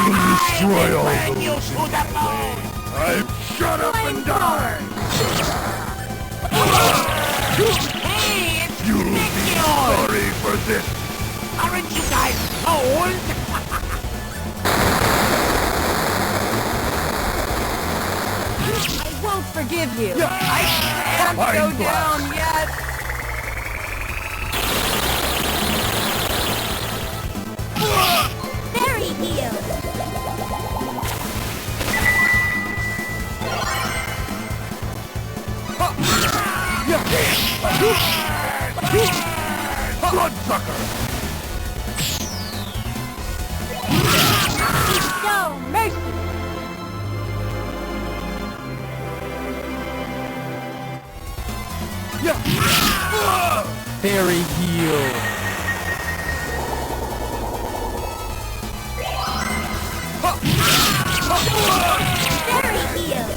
Destroy all those in my way. I'm shut up and die! Hey, it's You'll be ridiculous! sorry for this! Aren't you guys old? I won't forgive you. I can't go I'm down yet. Fairy heal. Bloodsucker! No mercy. Fairy heal. Fairy heal.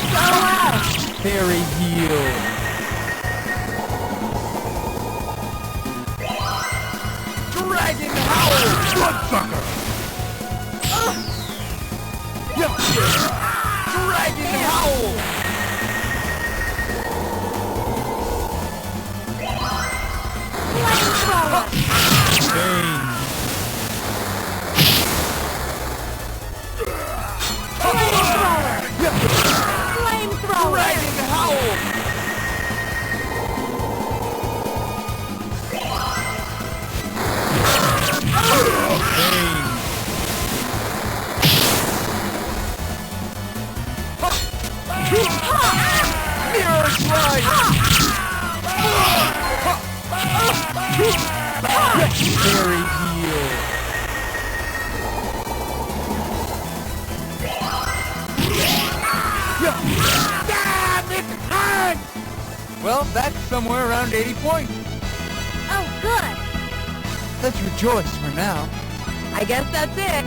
SOS. Fairy heal. Dragon Howl! Bloodsucker! Dragon Howl! Flamethrower. Bane. Flamethrower. Dragon Howl! Bane. Mirror Strike! Fairy heal. Damn, it hurts! Well, that's somewhere around 80 points. Oh, good. Let's rejoice for now. I guess that's it.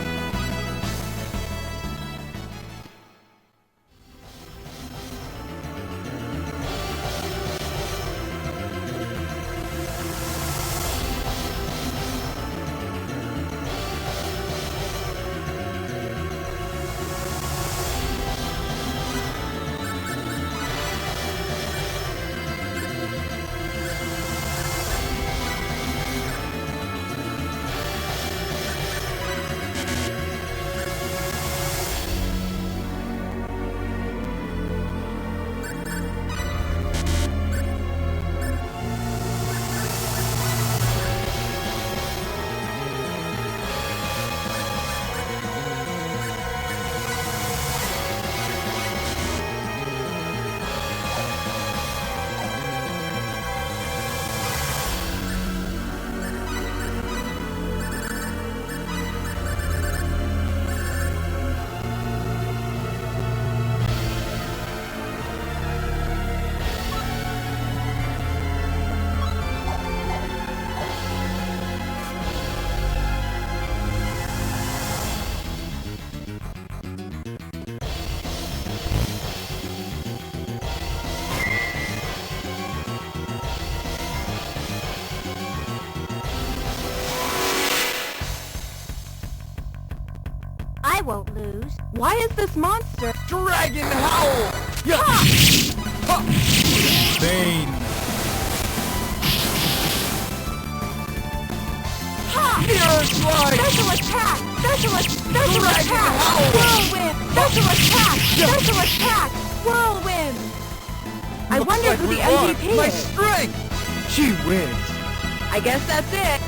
I won't lose. Why is this monster? Dragon Howl! Yeah! Bane. Mirror Strike! Special attack! Special Dragon attack! Howl! Whirlwind! Special attack! Special attack! Whirlwind! I Looks wonder like who we the won. MVP My is. strength. She wins. I guess that's it.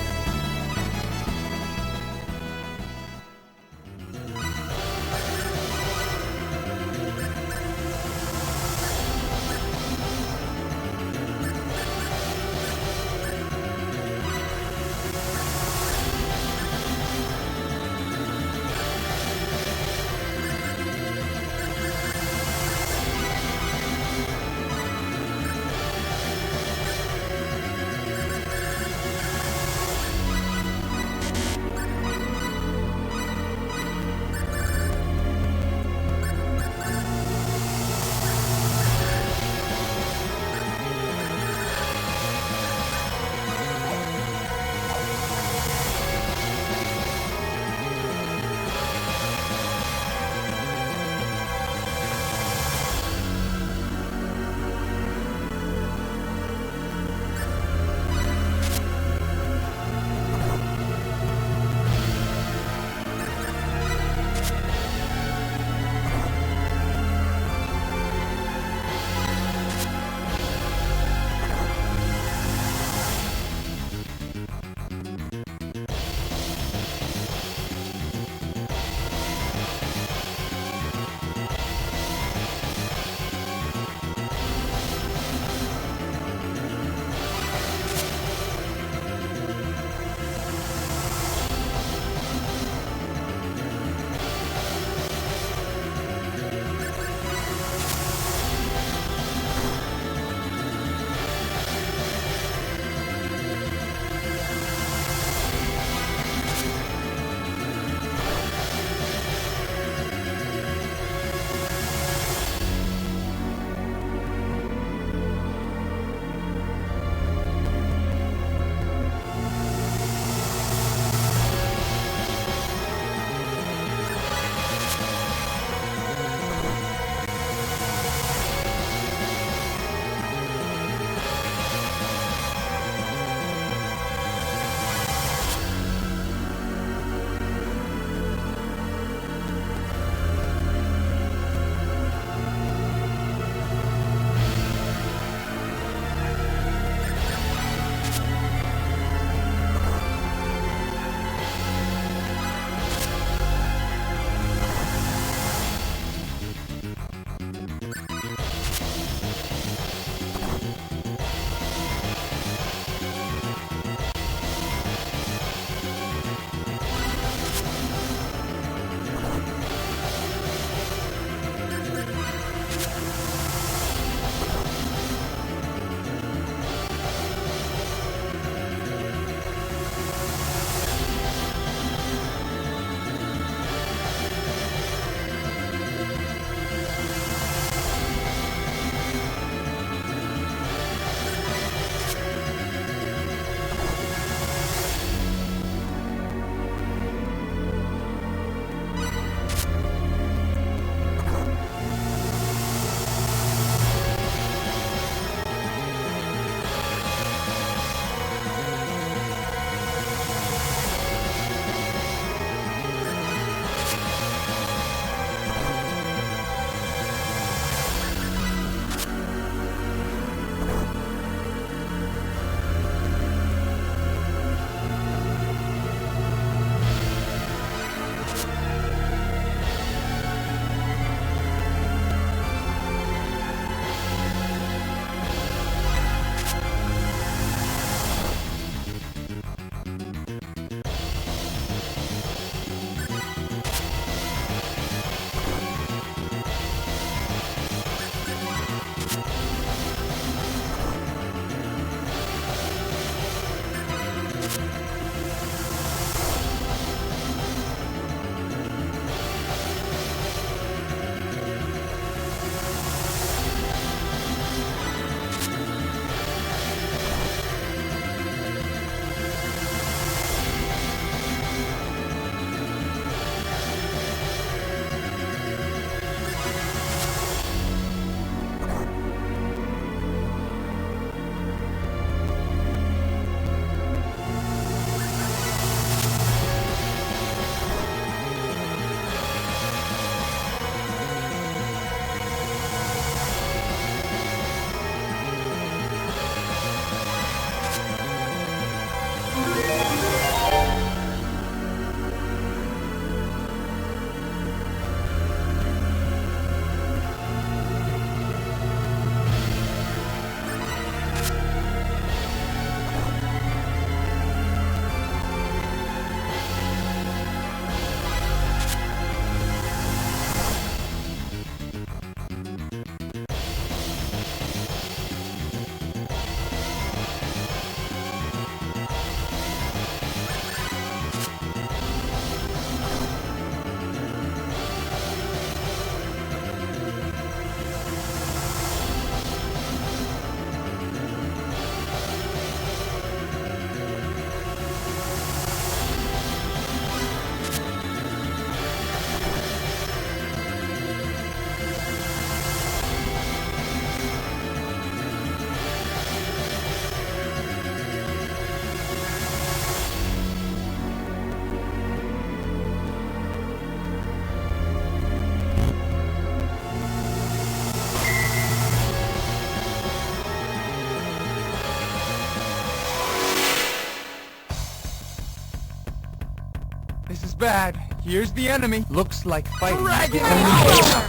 bad. Here's the enemy. Looks like fighting. Dragon Flamethrower!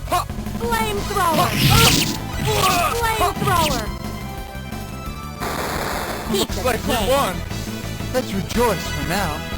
Ha! Flamethrower! Flamethrower! Looks like we won. Let's rejoice for now.